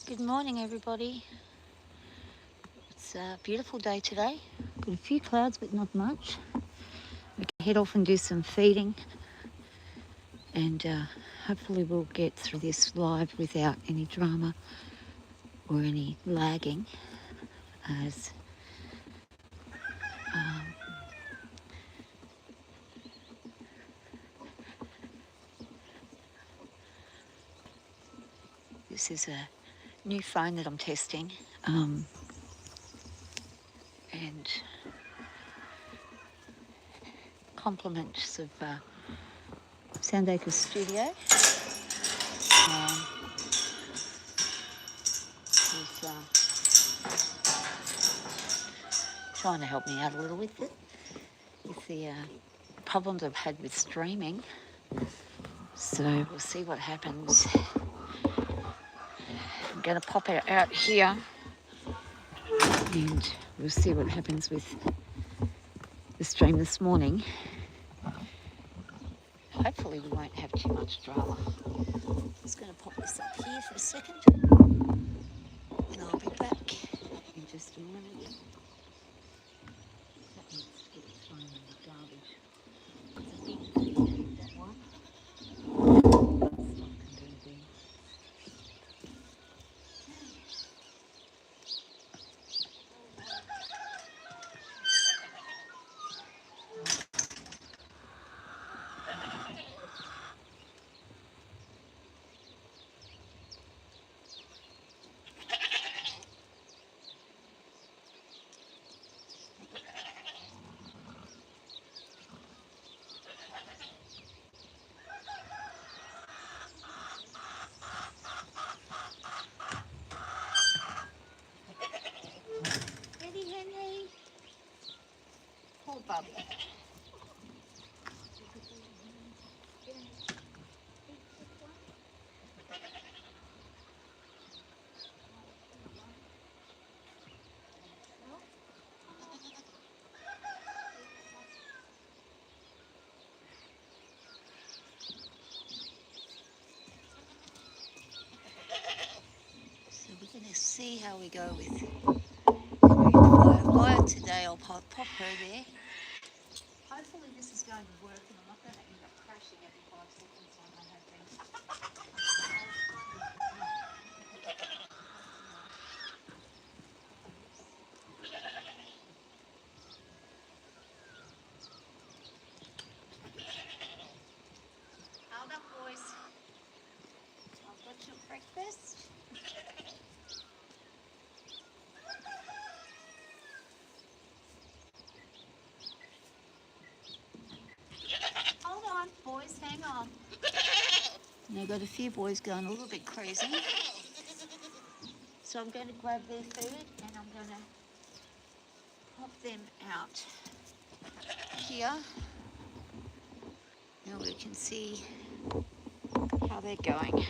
Good morning, everybody. It's a beautiful day today. Got a few clouds, but not much. We can head off and do some feeding, and hopefully we'll get through this live without any drama or any lagging. As this is a new phone that I'm testing, and compliments of Soundacre Studio. He's trying to help me out a little with it, with the problems I've had with streaming. So we'll see what happens. I'm going to pop it out here and we'll see what happens with the stream this morning. Hopefully we won't have too much drama. I'm just going to pop this up here for a second and I'll be back in just a moment. That needs to get thrown in the garbage. It's a big feed, that one. Eddie Henry. Poor Bubby. So we're going to see how we go with Fire today. I'll pop her there. Hopefully this is going to work and I'm not going to end up crashing every 5 seconds like I have been. Hold up, boys. I've got your breakfast. Hold on, boys, hang on. And I've got a few boys going a little bit crazy. So I'm going to grab their food and I'm going to pop them out here. Now we can see how they're going.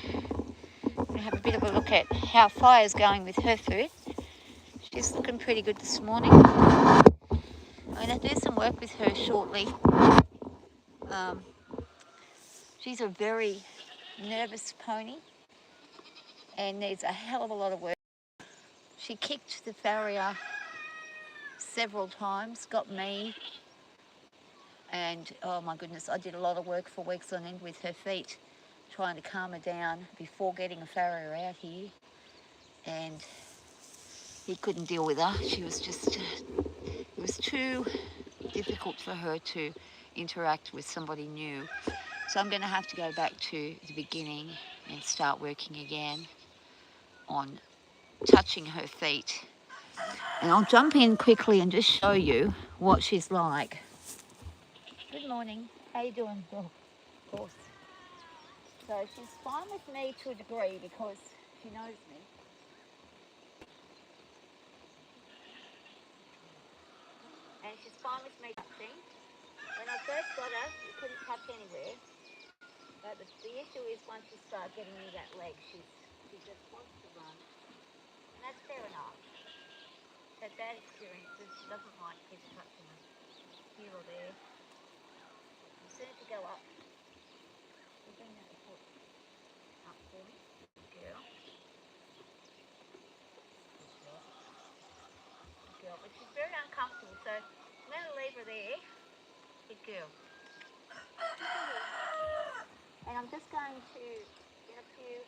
I'm going to have a bit of a look at how Fire's going with her food. She's looking pretty good this morning. I'm going to do some work with her shortly. She's a very nervous pony and needs a hell of a lot of work. She kicked the farrier several times, got me, and oh my goodness, I did a lot of work for weeks on end with her feet, trying to calm her down before getting a farrier out here, and he couldn't deal with her. She was just, it was too difficult for her to interact with somebody new. So I'm going to have to go back to the beginning and start working again on touching her feet. And I'll jump in quickly and just show you what she's like. Good morning. How you doing? Oh, of course. So she's fine with me to a degree because she knows me. And she's fine with me touching. When I first got her, you couldn't touch anywhere. But the issue is once you start getting me that leg, she just wants to run. And that's fair enough. Had bad experiences. She doesn't like kids touching her here or there. As soon as you go up, you bring that foot up for me, girl. but she's very uncomfortable, so I'm going to leave her there. Good girl. And I'm just going to get a few.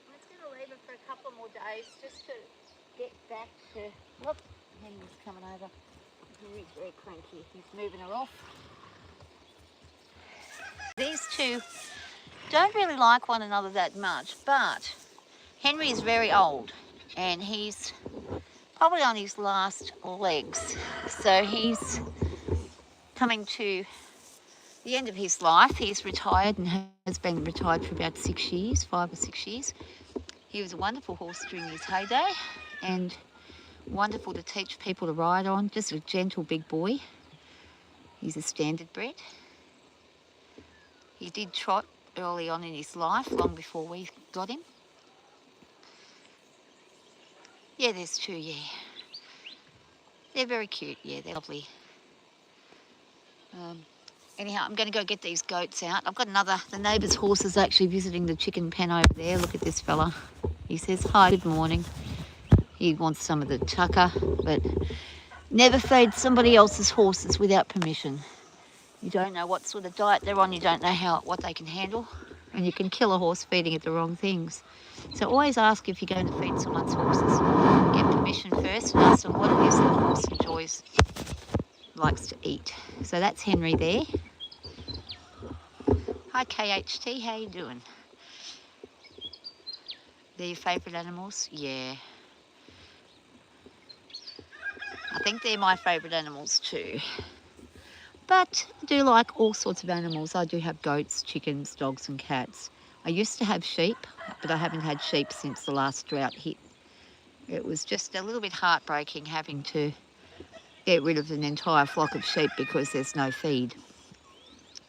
I'm just going to leave her for a couple more days just to get back to. Whoop, Henry's coming over. Henry's very cranky. He's moving her off. These two don't really like one another that much, but Henry is very old and he's probably on his last legs. So he's coming to the end of his life. He's retired and has been retired for about 6 years, 5 or 6 years. He was a wonderful horse during his heyday and wonderful to teach people to ride on. Just a gentle big boy. He's a standard bred. He did trot early on in his life, long before we got him. Yeah, there's two, yeah. They're very cute, yeah, they're lovely. Anyhow, I'm going to go get these goats out. I've got the neighbour's horse is actually visiting the chicken pen over there. Look at this fella. He says, hi, good morning. He wants some of the tucker, but never feed somebody else's horses without permission. You don't know what sort of diet they're on, you don't know what they can handle, and you can kill a horse feeding it the wrong things. So always ask if you're going to feed someone's horses. Get permission first and ask them what it is that the horse enjoys, likes to eat. So that's Henry there. Hi KHT, how you doing? They're your favourite animals? Yeah. I think they're my favourite animals too. But I do like all sorts of animals. I do have goats, chickens, dogs and cats. I used to have sheep, but I haven't had sheep since the last drought hit. It was just a little bit heartbreaking having to get rid of an entire flock of sheep because there's no feed.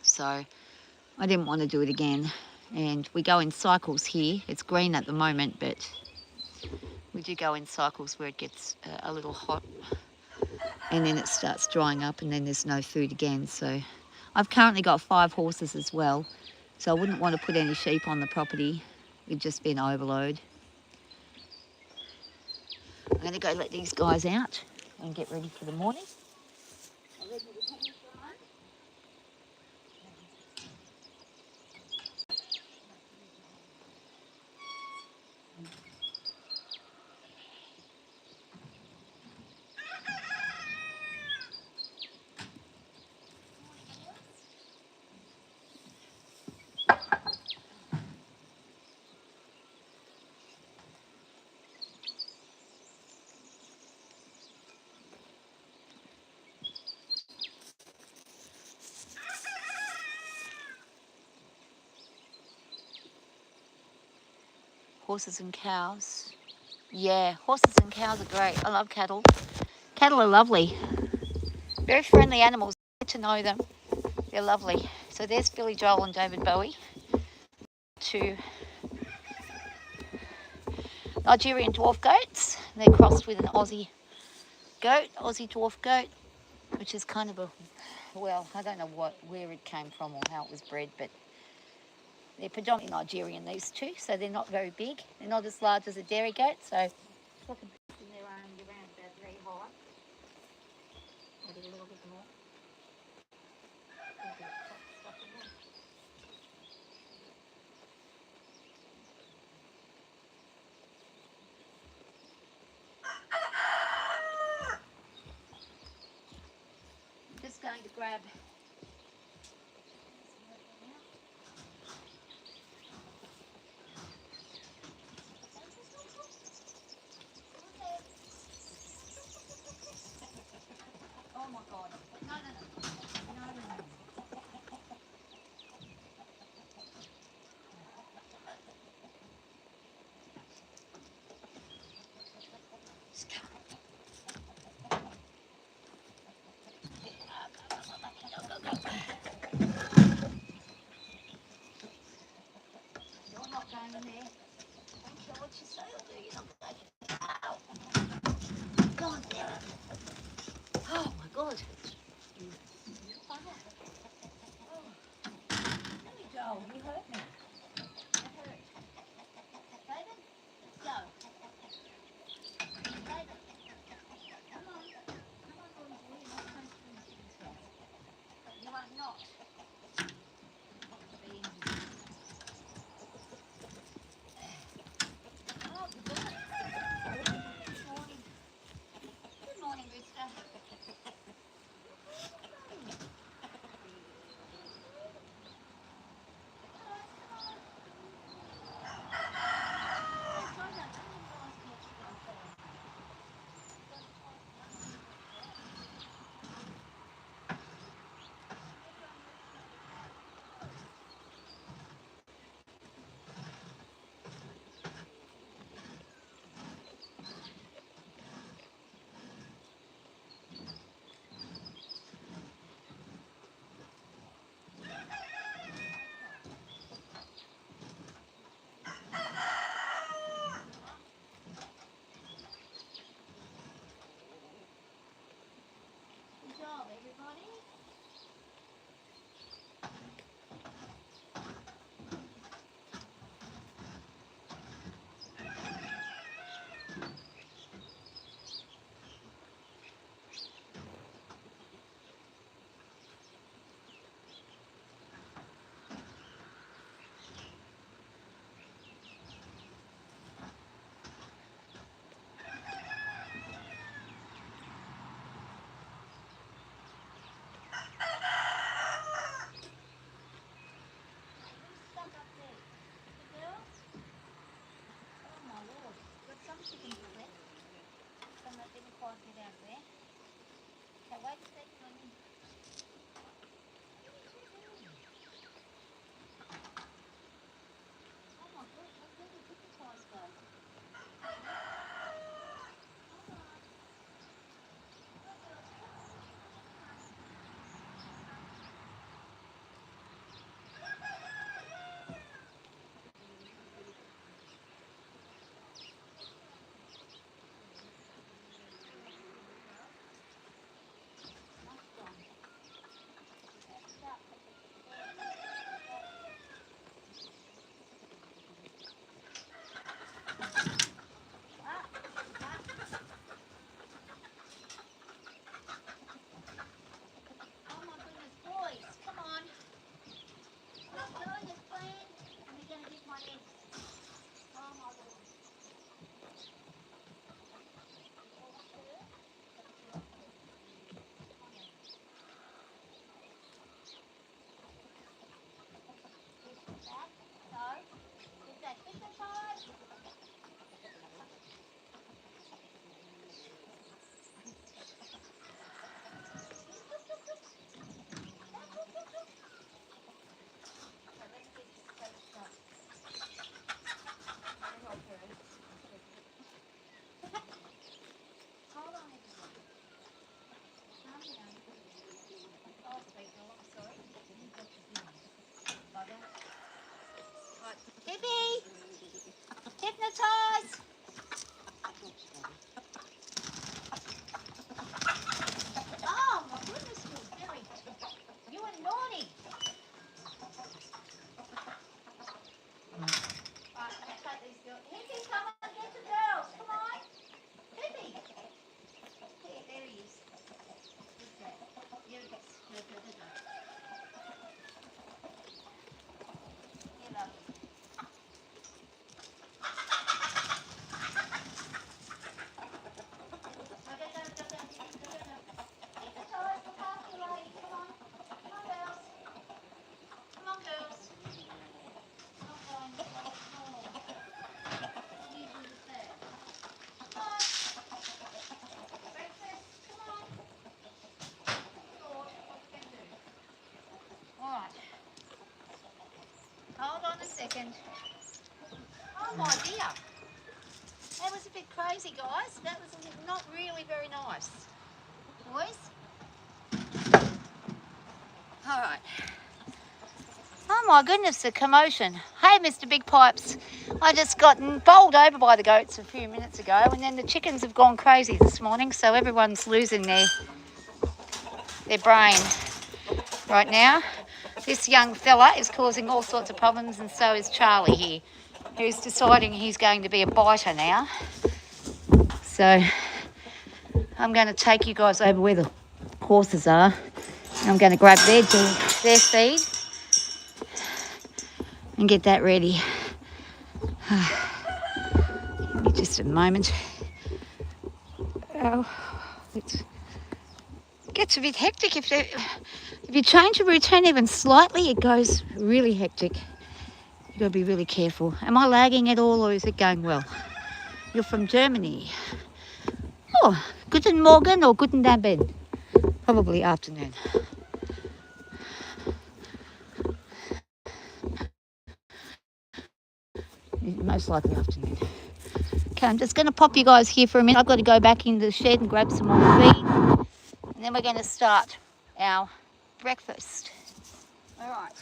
So I didn't want to do it again. And we go in cycles here. It's green at the moment, but we do go in cycles where it gets a little hot and then it starts drying up and then there's no food again. So I've currently got 5 horses as well, so I wouldn't want to put any sheep on the property. It'd just be an overload. I'm going to go let these guys out and get ready for the morning. Horses and cows. Yeah, horses and cows are great. I love cattle. Cattle are lovely. Very friendly animals. Get to know them. They're lovely. So there's Billy Joel and David Bowie. 2 Nigerian dwarf goats. They're crossed with an Aussie goat, Aussie dwarf goat, which is kind of a, well, I don't know where it came from or how it was bred, but they're predominantly Nigerian, these two, so they're not very big. They're not as large as a dairy goat, so talking in their own around about 3 high. Maybe a little bit more. Just going to grab oh my god. No. You're not going in there. I don't care what you say or do, you're not going in there. Ow. God damn it. Oh my god. Let me go. You hurt me. That hurt. David, go. Hippie! Hypnotise! Oh my goodness, you're very... You are naughty. Right, I'll cut these girls. Hippie, come on, get the girls. Come on. Hippie. There he is. Who's that? Here he goes. Go. Here, love. Hold on a second. Oh my dear. That was a bit crazy, guys. That was not really very nice. Boys? All right. Oh my goodness, the commotion. Hey, Mr. Big Pipes. I just got bowled over by the goats a few minutes ago, and then the chickens have gone crazy this morning, so everyone's losing their brain right now. This young fella is causing all sorts of problems, and so is Charlie here, who's deciding he's going to be a biter now. So I'm going to take you guys over where the horses are, and I'm going to grab their feed and get that ready. Give me just a moment. Oh, it gets a bit hectic if you change a routine even slightly. It goes really hectic. You've got to be really careful. Am I lagging at all, or is it going well? You're from Germany. Oh, guten Morgen or guten Abend? Probably afternoon. Most likely afternoon. Okay, I'm just going to pop you guys here for a minute. I've got to go back into the shed and grab some more feed. And then we're going to start our breakfast. All right.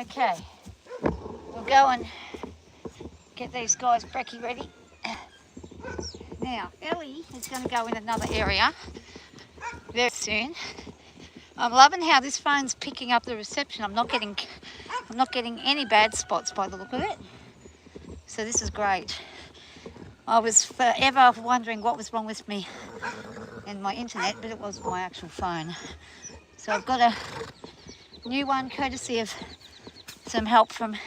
Okay, we'll go and get these guys brekkie ready. Now, Ellie is going to go in another area very soon. I'm loving how this phone's picking up the reception. I'm not getting any bad spots by the look of it. So this is great. I was forever wondering what was wrong with me and my internet, but it was my actual phone. So I've got a new one courtesy of some help from